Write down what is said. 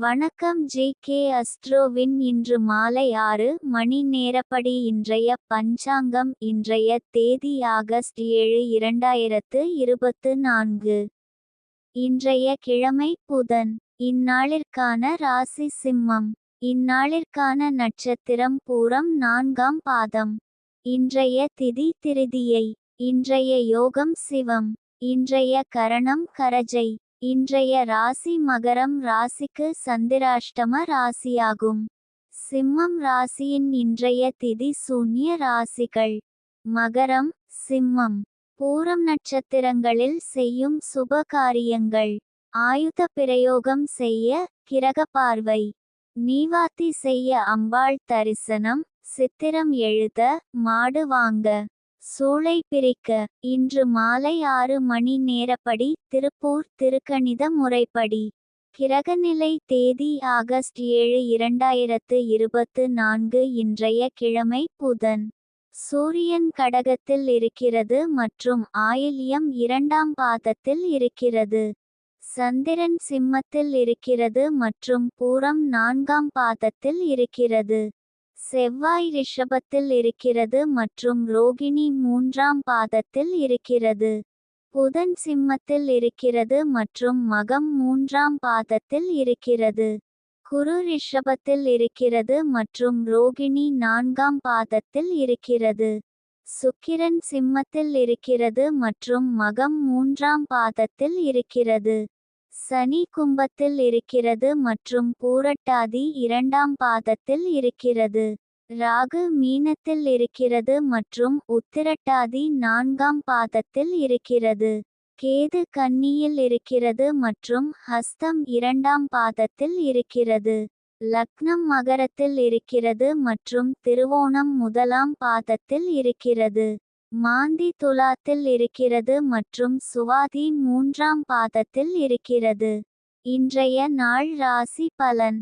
வணக்கம் ஜே.கே. அஸ்ட்ரோவின் இன்று மாலை 6 மணி நேரப்படி இன்றைய பஞ்சாங்கம். இன்றைய தேதி ஆகஸ்ட் 7 2024. இன்றைய கிழமை புதன். இந்நாளிற்கான ராசி சிம்மம். இந்நாளிற்கான நட்சத்திரம் பூரம் 4ஆம் பாதம். இன்றைய திதி திருதியை. இன்றைய யோகம் சிவம். இன்றைய கரணம் கரஜை. இன்றைய ராசி மகரம் ராசிக்கு சந்திராஷ்டம ராசியாகும். சிம்மம் ராசியின் இன்றைய திதி சூன்ய ராசிகள் மகரம் சிம்மம். பூரம் நட்சத்திரங்களில் செய்யும் சுப காரியங்கள். ஆயுத பிரயோகம் செய்ய கிரக பார்வை. நீவாத்தி செய்ய அம்பாள் தரிசனம். சித்திரம் எழுத மாடு வாங்க. சூளை பிரிக்க. இன்று மாலை 6 மணி நேரப்படி திருப்பூர் திருக்கணித முறைப்படி. கிரகநிலை தேதி ஆகஸ்ட் 7 2024. இன்றைய கிழமை புதன். சூரியன் கடகத்தில் இருக்கிறது மற்றும் ஆயில்யம் 2ஆம் பாதத்தில் இருக்கிறது. சந்திரன் சிம்மத்தில் இருக்கிறது மற்றும் பூரம் 4ஆம் பாதத்தில் இருக்கிறது. செவ்வாய் ரிஷபத்தில் இருக்கிறது மற்றும் ரோகிணி 3ஆம் பாதத்தில் இருக்கிறது. புதன் சிம்மத்தில் இருக்கிறது மற்றும் மகம் 3ஆம் பாதத்தில் இருக்கிறது. குரு ரிஷபத்தில் இருக்கிறது மற்றும் ரோகிணி 4ஆம் பாதத்தில் இருக்கிறது. சுக்கிரன் சிம்மத்தில் இருக்கிறது மற்றும் மகம் 3ஆம் பாதத்தில் இருக்கிறது. சனி கும்பத்தில் இருக்கிறது மற்றும் பூரட்டாதி 2ஆம் பாதத்தில் இருக்கிறது. ராகு மீனத்தில் இருக்கிறது மற்றும் உத்திரட்டாதி 4ஆம் பாதத்தில் இருக்கிறது. கேது கன்னியில் இருக்கிறது மற்றும் ஹஸ்தம் 2ஆம் பாதத்தில் இருக்கிறது. லக்னம் மகரத்தில் இருக்கிறது மற்றும் திருவோணம் 1ஆம் பாதத்தில் இருக்கிறது. மாந்தி துலாத்தில் இருக்கிறது மற்றும் சுவாதி 3ஆம் பாதத்தில் இருக்கிறது. இன்றைய நாள் ராசி பலன்.